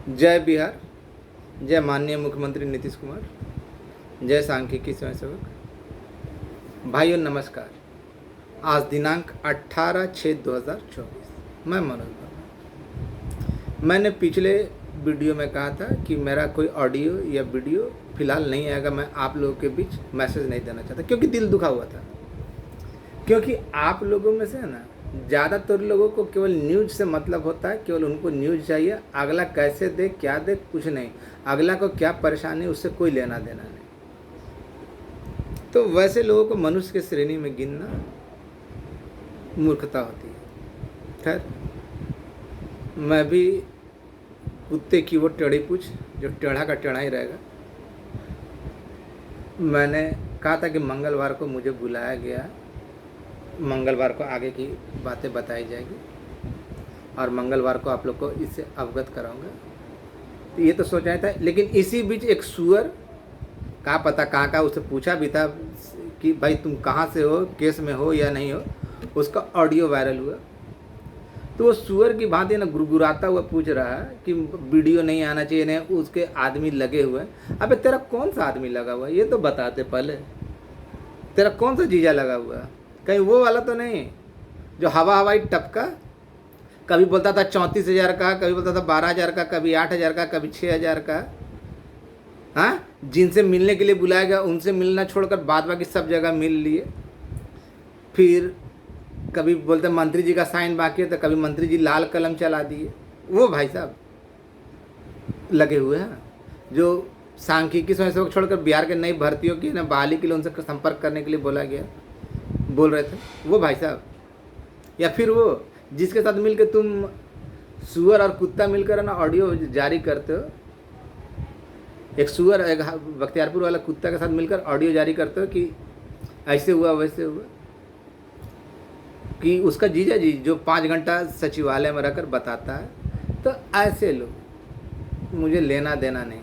जय बिहार, जय माननीय मुख्यमंत्री नीतीश कुमार, जय सांख्यिकी स्वयंसेवक। भाइयों नमस्कार। आज दिनांक 18/6/2024। मैं मनोज वर्मा। मैंने पिछले वीडियो में कहा था कि मेरा कोई ऑडियो या वीडियो फिलहाल नहीं आएगा। मैं आप लोगों के बीच मैसेज नहीं देना चाहता क्योंकि दिल दुखा हुआ था। क्योंकि आप लोगों में से है ना, ज़्यादातर लोगों को केवल न्यूज़ से मतलब होता है। केवल उनको न्यूज़ चाहिए, अगला कैसे दे क्या दे कुछ नहीं, अगला को क्या परेशानी उससे कोई लेना देना नहीं। तो वैसे लोगों को मनुष्य की श्रेणी में गिनना मूर्खता होती है। खैर, मैं भी कुत्ते की वो टेढ़ी पूछ जो टेढ़ा का टेढ़ा ही रहेगा। मैंने कहा था कि मंगलवार को मुझे बुलाया गया, मंगलवार को आगे की बातें बताई जाएगी और मंगलवार को आप लोग को इससे अवगत कराऊंगा। तो ये तो सोचा था, लेकिन इसी बीच एक सुअर का पता कहाँ का, उससे पूछा भी था कि भाई तुम कहाँ से हो, केस में हो या नहीं हो। उसका ऑडियो वायरल हुआ। तो वो सुअर की भांति ना गुरगुराता हुआ पूछ रहा है कि वीडियो नहीं आना चाहिए, नहीं उसके आदमी लगे हुए हैं। अबे तेरा कौन सा आदमी लगा हुआ है ये तो बताते पहले। तेरा कौन सा जीजा लगा हुआ है? कहीं वो वाला तो नहीं जो हवाई टपका, कभी बोलता था 34,000 का, कभी बोलता था 12,000 का, कभी 8,000 का, कभी 6,000 का। हाँ, जिनसे मिलने के लिए बुलाया गया उनसे मिलना छोड़कर बाद बाकी सब जगह मिल लिए। फिर कभी बोलते मंत्री जी का साइन बाकी है तो कभी मंत्री जी लाल कलम चला दिए। वो भाई साहब लगे हुए हैं जो सांख्यिकी स्वयंसेवक छोड़कर बिहार के नई भर्तियों की ना बहाली के लिए उनसे संपर्क करने के लिए बोला गया, बोल रहे थे वो भाई साहब। या फिर वो जिसके साथ मिलकर तुम सुअर और कुत्ता मिलकर ना ऑडियो जारी करते हो, एक सुअर एक बख्तियारपुर वाला कुत्ता के साथ मिलकर ऑडियो जारी करते हो कि ऐसे हुआ वैसे हुआ, कि उसका जीजा जी जो 5 घंटा सचिवालय में रहकर बताता है। तो ऐसे लोग मुझे लेना देना नहीं।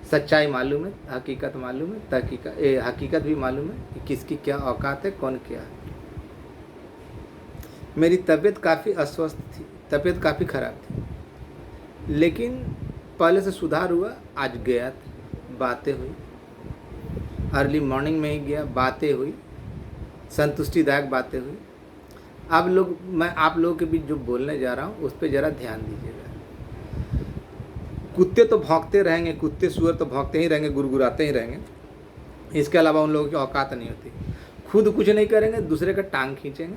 सच्चाई मालूम है, हकीकत मालूम है, हकीकत भी मालूम है कि किसकी क्या औकात है, कौन क्या है। मेरी तबीयत काफ़ी अस्वस्थ थी, तबीयत काफ़ी ख़राब थी, लेकिन पहले से सुधार हुआ। आज गया था, बातें हुई, अर्ली मॉर्निंग में ही गया, बातें हुई, संतुष्टिदायक बातें हुई। मैं आप लोगों के बीच जो बोलने जा रहा हूँ उस पर ज़रा ध्यान दीजिएगा। कुत्ते तो भौंकते रहेंगे, कुत्ते सुअर तो भौंकते ही रहेंगे, गुरगुराते ही रहेंगे। इसके अलावा उन लोगों की औकात नहीं होती। खुद कुछ नहीं करेंगे, दूसरे का टांग खींचेंगे।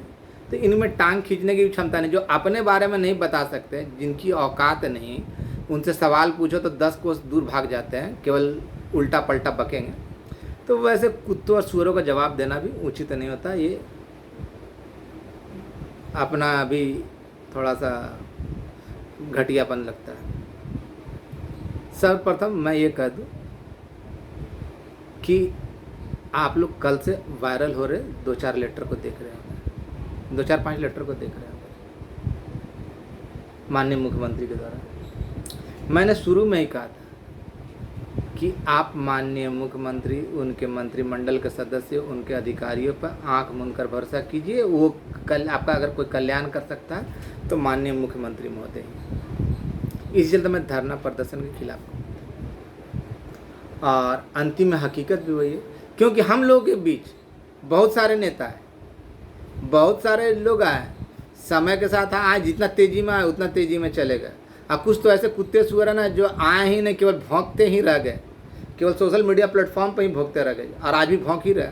तो इनमें टांग खींचने की क्षमता नहीं। जो अपने बारे में नहीं बता सकते, जिनकी औकात नहीं, उनसे सवाल पूछो तो 10 कोस दूर भाग जाते हैं, केवल उल्टा पलटा बकेंगे। तो वैसे कुत्तों और सुअरों का जवाब देना भी उचित नहीं होता। ये अपना अभी थोड़ा सा घटियापन लगता है। सर्वप्रथम मैं ये कह दूं कि आप लोग कल से वायरल हो रहे 2-4 लेटर को देख रहे होंगे, 2-4-5 लेटर को देख रहे होंगे माननीय मुख्यमंत्री के द्वारा। मैंने शुरू में ही कहा था कि आप माननीय मुख्यमंत्री, उनके मंत्रिमंडल के सदस्य, उनके अधिकारियों पर आंख मूंदकर भरोसा कीजिए। वो आपका अगर कोई कल्याण कर सकता है तो माननीय मुख्यमंत्री महोदय। इसी चलते मैं धरना प्रदर्शन के खिलाफ हूँ और अंतिम में हकीकत भी वही है। क्योंकि हम लोगों के बीच बहुत सारे नेता हैं, बहुत सारे लोग आए, समय के साथ आए, जितना तेज़ी में आए उतना तेज़ी में चले गए। और कुछ तो ऐसे कुत्ते सुअर ना जो आए ही नहीं, केवल भौंकते ही रह गए, केवल सोशल मीडिया प्लेटफॉर्म पर ही भौंकते रह गए और आज भी भौंक ही रहे।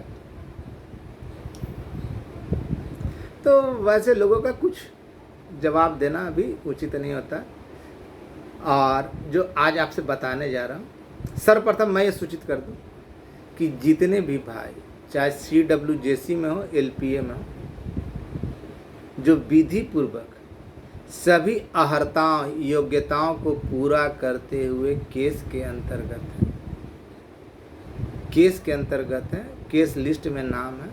तो वैसे लोगों का कुछ जवाब देना अभी उचित नहीं होता। और जो आज आपसे बताने जा रहा हूँ, सर्वप्रथम मैं ये सूचित कर दूँ कि जितने भी भाई, चाहे CWJC में हो, LPA में हो, जो विधि पूर्वक सभी अहर्ताओं योग्यताओं को पूरा करते हुए केस के अंतर्गत है, केस लिस्ट में नाम है,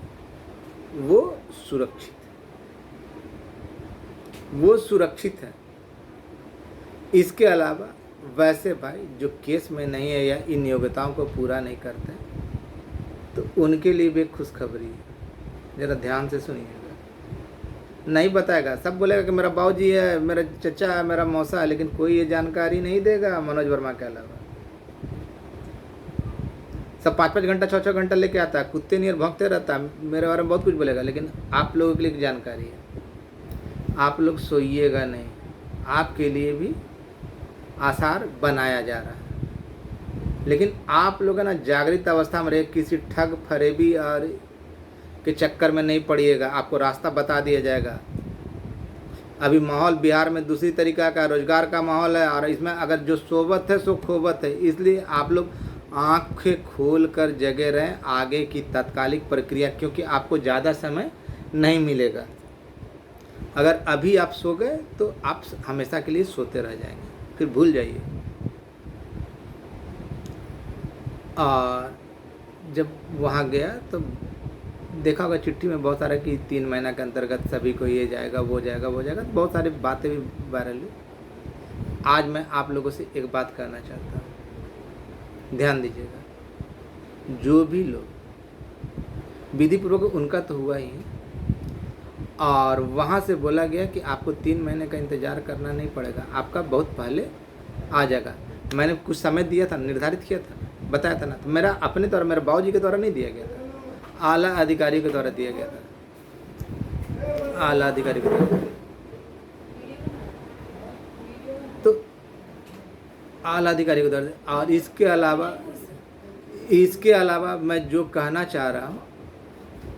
वो सुरक्षित है। इसके अलावा वैसे भाई जो केस में नहीं है या इन योग्यताओं को पूरा नहीं करते, तो उनके लिए भी खुशखबरी है। ज़रा ध्यान से सुनिएगा। नहीं बताएगा। सब बोलेगा कि मेरा बाबूजी है, मेरा चचा है, मेरा मौसा है, लेकिन कोई ये जानकारी नहीं देगा मनोज वर्मा के अलावा। सब 5-5 घंटा 6-6 घंटा लेके आता है, कुत्ते नियर भौंकते रहता है, मेरे बारे में बहुत कुछ बोलेगा, लेकिन आप लोगों के लिए जानकारी है। आप लोग सोइएगा नहीं, आपके लिए भी आसार बनाया जा रहा है, लेकिन आप लोग है ना जागृत अवस्था में रहे, किसी ठग फरेबी और के चक्कर में नहीं पड़िएगा। आपको रास्ता बता दिया जाएगा। अभी माहौल बिहार में दूसरी तरीका का रोजगार का माहौल है, और इसमें अगर जो सोबत है सो खोबत है, इसलिए आप लोग आंखें खोल कर जगे रहें आगे की तात्कालिक प्रक्रिया, क्योंकि आपको ज़्यादा समय नहीं मिलेगा। अगर अभी आप सो गए तो आप हमेशा के लिए सोते रह जाएंगे, फिर भूल जाइए। और जब वहाँ गया तो देखा होगा चिट्ठी में बहुत सारा कि 3 महीना के अंतर्गत सभी को ये जाएगा वो जाएगा वो जाएगा, बहुत सारी बातें भी वायरल हुई। आज मैं आप लोगों से एक बात कहना चाहता हूँ, ध्यान दीजिएगा। जो भी लोग विधि पूर्वक, उनका तो हुआ ही, और वहाँ से बोला गया कि आपको 3 महीने का इंतज़ार करना नहीं पड़ेगा, आपका बहुत पहले आ जाएगा। मैंने कुछ समय दिया था, निर्धारित किया था, बताया था ना, तो मेरा अपने द्वारा, मेरे बाबूजी के द्वारा नहीं दिया गया था, आला अधिकारी के द्वारा दिया गया था, आला अधिकारी के द्वारा। तो आला अधिकारी के द्वारा। और इसके अलावा मैं जो कहना चाह रहा हूँ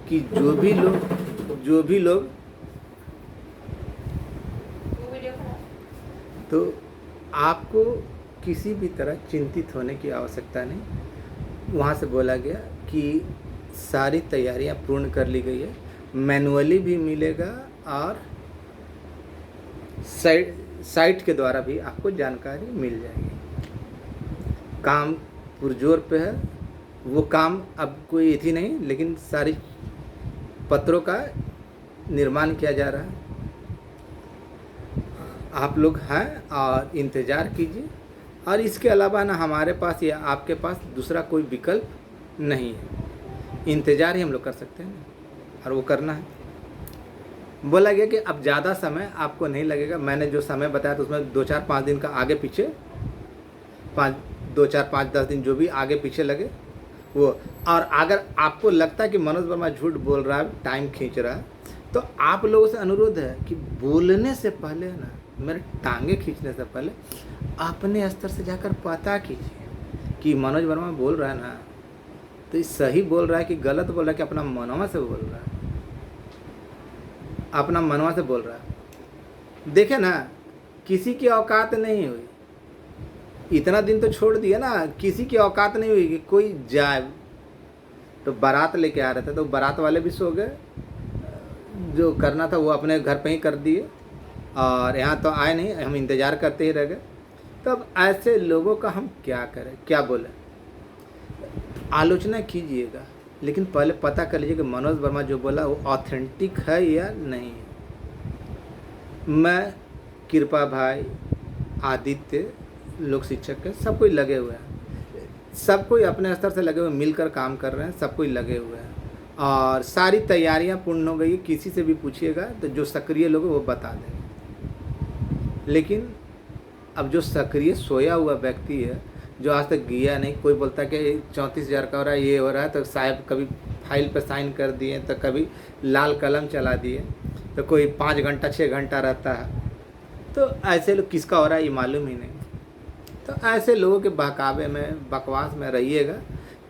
कि जो भी लोग तो आपको किसी भी तरह चिंतित होने की आवश्यकता नहीं। वहाँ से बोला गया कि सारी तैयारियां पूर्ण कर ली गई है, मैनुअली भी मिलेगा और साइट के द्वारा भी आपको जानकारी मिल जाएगी। काम पुरजोर पे है, वो काम अब कोई इतनी नहीं, लेकिन सारी पत्रों का निर्माण किया जा रहा है। आप लोग हैं और इंतज़ार कीजिए। और इसके अलावा ना हमारे पास या आपके पास दूसरा कोई विकल्प नहीं है, इंतज़ार ही हम लोग कर सकते हैं और वो करना है। बोला गया कि अब ज़्यादा समय आपको नहीं लगेगा। मैंने जो समय बताया तो उसमें 2-4-5 दिन का आगे पीछे, 2-4-5-10 दिन जो भी आगे पीछे लगे वो। और अगर आपको लगता है कि मनोज वर्मा झूठ बोल रहा है, टाइम खींच रहा है, तो आप लोगों से अनुरोध है कि बोलने से पहले ना, मेरे टांगे खींचने से पहले अपने स्तर से जाकर पता कीजिए कि मनोज वर्मा बोल रहा है ना, तो सही बोल रहा है कि गलत बोल रहा है, कि अपना मनवा से बोल रहा है, अपना मनवा से बोल रहा है। देखे ना, किसी की औकात नहीं हुई, इतना दिन तो छोड़ दिया ना, किसी की औकात नहीं हुई कि कोई जाए। तो बारात लेके आ रहे थे तो बारात वाले भी सो गए, जो करना था वो अपने घर पे ही कर दिए, और यहाँ तो आए नहीं, हम इंतज़ार करते ही रह गए। तब ऐसे लोगों का हम क्या करें, क्या बोलें? आलोचना कीजिएगा, लेकिन पहले पता कर लीजिए कि मनोज वर्मा जो बोला वो ऑथेंटिक है या नहीं है। मैं, कृपा भाई, आदित्य, लोक शिक्षक के सब कोई लगे हुए हैं, सब कोई अपने स्तर से लगे हुए, मिलकर काम कर रहे हैं, सब कोई लगे हुए हैं, और सारी तैयारियां पूर्ण हो गई। किसी से भी पूछिएगा तो जो सक्रिय लोग हैं वो बता देंगे। लेकिन अब जो सक्रिय सोया हुआ व्यक्ति है, जो आज तक गया नहीं, कोई बोलता है कि 34,000 का हो रहा है, ये हो रहा है, तो साहब कभी फाइल पर साइन कर दिए, तो कभी लाल कलम चला दिए, तो कोई 5 घंटा 6 घंटा रहता है। तो ऐसे लोग किसका हो रहा है ये मालूम ही नहीं। तो ऐसे लोगों के बहकावे में, बकवास में रहिएगा,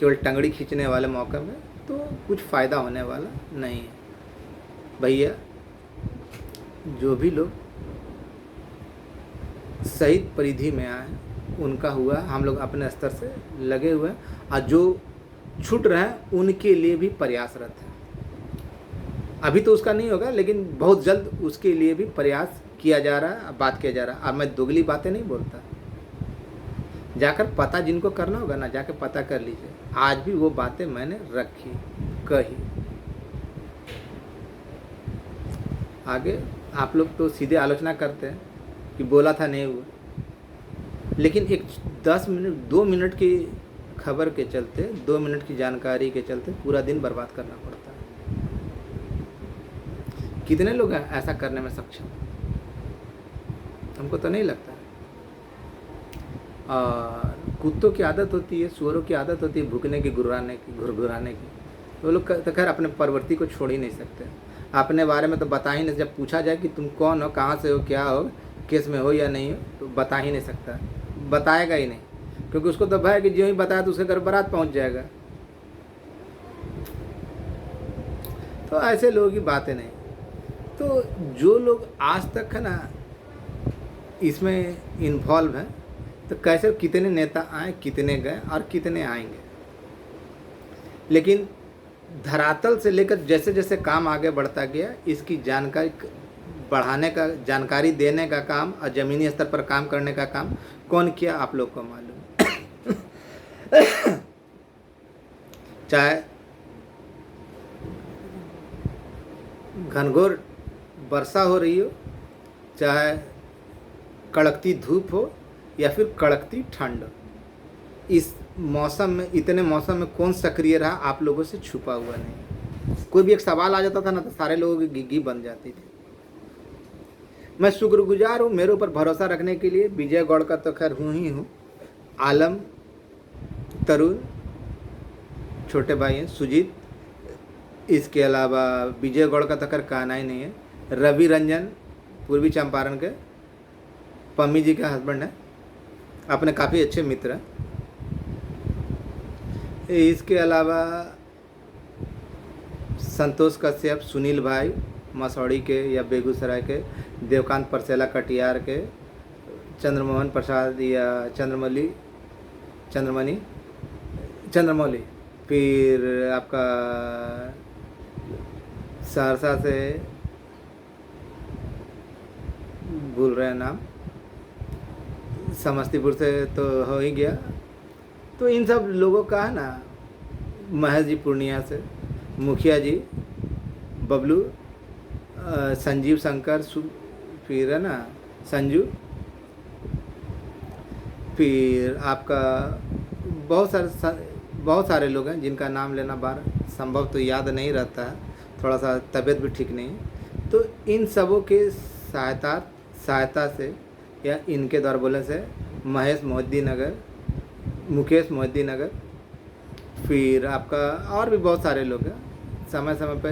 केवल टंगड़ी खींचने वाले मौके में, तो कुछ फ़ायदा होने वाला नहीं है। भैया, जो भी लोग सही परिधि में आए उनका हुआ, हम लोग अपने स्तर से लगे हुए हैं, और जो छूट रहे हैं उनके लिए भी प्रयासरत हैं। अभी तो उसका नहीं होगा, लेकिन बहुत जल्द उसके लिए भी प्रयास किया जा रहा है, बात किया जा रहा है। और मैं दोगली बातें नहीं बोलता, जाकर पता जिनको करना होगा ना, जाकर पता कर लीजिए। आज भी वो बातें मैंने रखी, कही। आगे आप लोग तो सीधे आलोचना करते हैं कि बोला था नहीं हुआ, लेकिन एक 10 मिनट 2 मिनट की खबर के चलते, 2 मिनट की जानकारी के चलते पूरा दिन बर्बाद करना पड़ता है। कितने लोग हैं ऐसा करने में सक्षम? हमको तो नहीं लगता। और कुत्तों की आदत होती है, सुअरों की आदत होती है भूखने की, गुर्राने की, घुरघुराने की। वो लोग तो खैर अपने प्रवृत्ति को छोड़ ही नहीं सकते। अपने बारे में तो बता ही नहीं, जब पूछा जाए कि तुम कौन हो, कहाँ से हो, क्या हो, केस में हो या नहीं हो, तो बता ही नहीं सकता, बताएगा ही नहीं, क्योंकि उसको तो भय है कि जो ही बताया तो उसके घर बारात पहुँच जाएगा। तो ऐसे लोगों की बातें नहीं। तो जो लोग आज तक है ना इसमें इन्वॉल्व हैं, तो कैसे कितने नेता आए, कितने गए और कितने आएंगे, लेकिन धरातल से लेकर जैसे जैसे काम आगे बढ़ता गया, इसकी जानकारी बढ़ाने का, जानकारी देने का काम और ज़मीनी स्तर पर काम करने का काम कौन किया आप लोग को मालूम है। चाहे घनघोर वर्षा हो रही हो, चाहे कड़कती धूप हो या फिर कड़कती ठंड हो, इस मौसम में, इतने मौसम में कौन सक्रिय रहा आप लोगों से छुपा हुआ नहीं। कोई भी एक सवाल आ जाता था ना तो सारे लोगों की गिग्गी बन जाती थी। मैं शुक्रगुजार हूँ मेरे ऊपर भरोसा रखने के लिए। विजय गौड़ का तो खैर हूँ ही हूँ, आलम, तरुण, छोटे भाई हैं सुजीत, इसके अलावा विजय गौड़ का तो खैर कहना ही नहीं है, रवि रंजन पूर्वी चंपारण के, पम्मी जी के हस्बैंड हैं, अपने काफ़ी अच्छे मित्र हैं। इसके अलावा संतोष कश्यप, सुनील भाई मसौड़ी के या बेगूसराय के, देवकांत परसेला कटियार के, चंद्रमोहन प्रसाद या चंद्रमौली, फिर आपका सहरसा से भूल रहे हैं नाम, समस्तीपुर से तो हो ही गया। तो इन सब लोगों का है ना, महेश जी पूर्णिया से, मुखिया जी, बबलू, संजीव शंकर, फिर है ना संजू, फिर आपका बहुत सारे लोग हैं जिनका नाम लेना बार संभव तो याद नहीं रहता है, थोड़ा सा तबीयत भी ठीक नहीं है। तो इन सबों के सहायता से या इनके द्वारा बोलने से मुकेश मोहिद्दीन नगर, फिर आपका और भी बहुत सारे लोग हैं, समय समय पे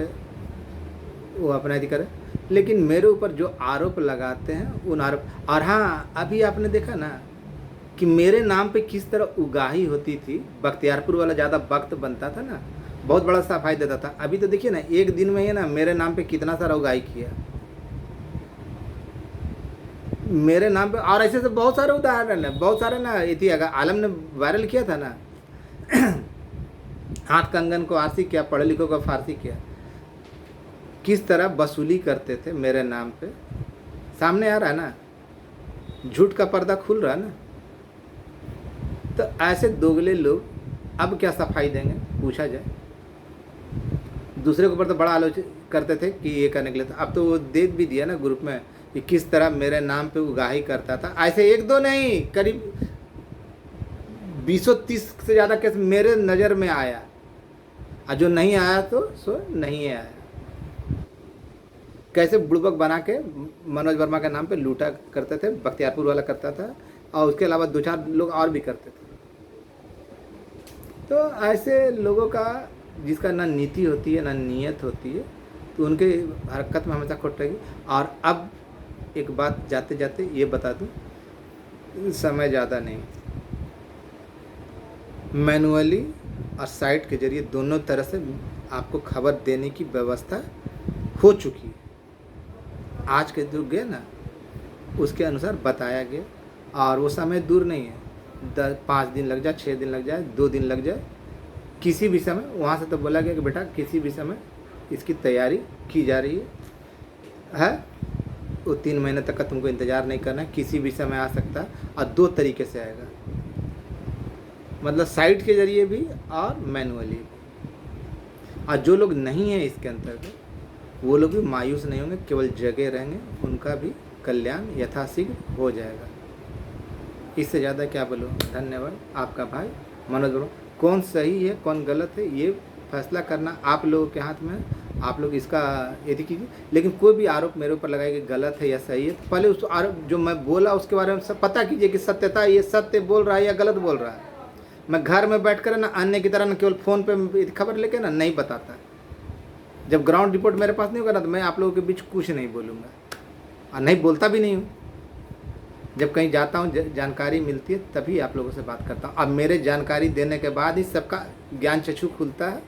वो अपना ही करें। लेकिन मेरे ऊपर जो आरोप लगाते हैं उन आरोप, और हाँ अभी आपने देखा ना कि मेरे नाम पे किस तरह उगाही होती थी। बख्तियारपुर वाला ज़्यादा वक्त बनता था ना, बहुत बड़ा सफाई देता था। अभी तो देखिए ना, एक दिन में ही ना मेरे नाम पे कितना सारा उगाही किया मेरे नाम पे। और ऐसे से बहुत सारे उदाहरण है, बहुत सारे ना। ये थी अगर आलम ने वायरल किया था ना हाथ कंगन को आरसी किया, पढ़े लिखों को फारसी किया, किस तरह वसूली करते थे मेरे नाम पे, सामने आ रहा है ना, झूठ का पर्दा खुल रहा है ना। तो ऐसे दोगले लोग अब क्या सफाई देंगे पूछा जाए। दूसरे के ऊपर तो बड़ा आलोचना करते थे कि ये करने के लिए, अब तो वो देख भी दिया ना ग्रुप में कि किस तरह मेरे नाम पे उगाही करता था। ऐसे एक दो नहीं, करीब 230 से ज़्यादा केस मेरे नज़र में आया, और जो नहीं आया तो सो नहीं आया। कैसे बुड़बक बना के मनोज वर्मा के नाम पे लूटा करते थे, बख्तियारपुर वाला करता था, और उसके अलावा 2-4 लोग और भी करते थे। तो ऐसे लोगों का जिसका ना नीति होती है ना नीयत होती है, तो उनके हरकत में हमेशा खोट रहेगी। और अब एक बात जाते जाते ये बता दूं, समय ज़्यादा नहीं, मैनुअली और साइट के जरिए दोनों तरह से आपको खबर देने की व्यवस्था हो चुकी है। आज के जो गए ना उसके अनुसार बताया गया, और वो समय दूर नहीं है, 5 दिन लग जाए, 6 दिन लग जाए, 2 दिन लग जाए, किसी भी समय। वहाँ से तो बोला गया कि बेटा किसी भी समय इसकी तैयारी की जा रही है। वो 3 महीने तक का तुमको इंतज़ार नहीं करना है, किसी भी समय आ सकता है, और 2 तरीके से आएगा, मतलब साइट के जरिए भी और मैनुअली भी। और जो लोग नहीं हैं इसके अंतर्गत वो लोग भी मायूस नहीं होंगे, केवल जगे रहेंगे, उनका भी कल्याण यथाशीघ्र हो जाएगा। इससे ज़्यादा क्या बोलूँ। धन्यवाद। आपका भाई मनोज वर्मा। कौन सही है कौन गलत है ये फैसला करना आप लोगों के हाथ में है, आप लोग इसका यदि कीजिए। लेकिन कोई भी आरोप मेरे ऊपर लगाए कि गलत है या सही है, तो पहले उस आरोप जो मैं बोला उसके बारे में सब पता कीजिए कि सत्यता ये सत्य बोल रहा है या गलत बोल रहा है। मैं घर में बैठ कर ना अन्य की तरह ना केवल फ़ोन पे खबर लेके ना नहीं बताता। जब ग्राउंड रिपोर्ट मेरे पास नहीं होगा ना, तो मैं आप लोगों के बीच कुछ नहीं बोलूँगा और नहीं बोलता भी नहीं हूँ। जब कहीं जाता हूँ जानकारी मिलती है तभी आप लोगों से बात करता हूँ। अब मेरे जानकारी देने के बाद ही सबका ज्ञान चक्षु खुलता है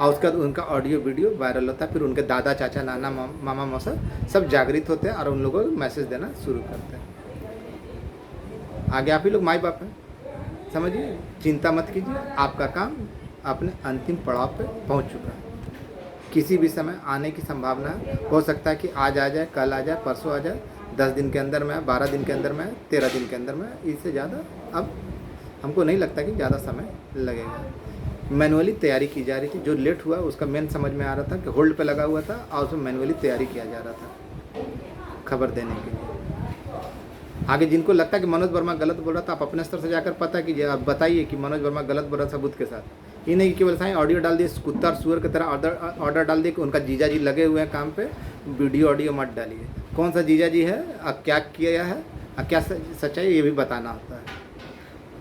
और उसके बाद उनका ऑडियो वीडियो वायरल होता है। फिर उनके दादा चाचा नाना मामा मौसा सब जागृत होते हैं और उन लोगों को मैसेज देना शुरू करते हैं। आगे आप ही लोग माई बाप हैं, समझिए, चिंता मत कीजिए, आपका काम अपने अंतिम पड़ाव पे पहुंच चुका है। किसी भी समय आने की संभावना है। हो सकता है कि आज आ जाए, कल आ जाए, परसों आ जाए, 10 दिन के अंदर में, 12 दिन के अंदर में, 13 दिन के अंदर में। इससे ज़्यादा अब हमको नहीं लगता कि ज़्यादा समय लगेगा। मैनुअली तैयारी की जा रही थी। जो लेट हुआ उसका मेन समझ में आ रहा था कि होल्ड पे लगा हुआ था और उसमें मैनुअली तैयारी किया जा रहा था खबर देने के लिए। आगे जिनको लगता है कि मनोज वर्मा गलत बोल रहा था, आप अपने स्तर से जाकर पता कीजिए, आप बताइए कि मनोज वर्मा गलत बोल रहा सबूत के साथ। ये नहीं कि केवल साईं ऑडियो डाल दिए, कुत्ता और सुअर की तरह ऑर्डर डाल दिए कि उनका जीजा जी लगे हुए हैं काम पे, वीडियो ऑडियो मत डालिए। कौन सा जीजा जी है और क्या किया है और क्या सच्चाई, ये भी बताना होता है।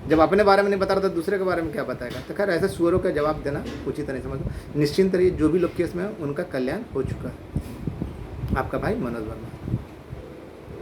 जब अपने बारे में नहीं बता रहा तो दूसरे के बारे में क्या बताएगा। तो खैर ऐसे सुअरों का जवाब देना उचित नहीं समझो। निश्चिंत रहिए, जो भी लोग केस में है उनका कल्याण हो चुका है। आपका भाई मनोज वर्मा।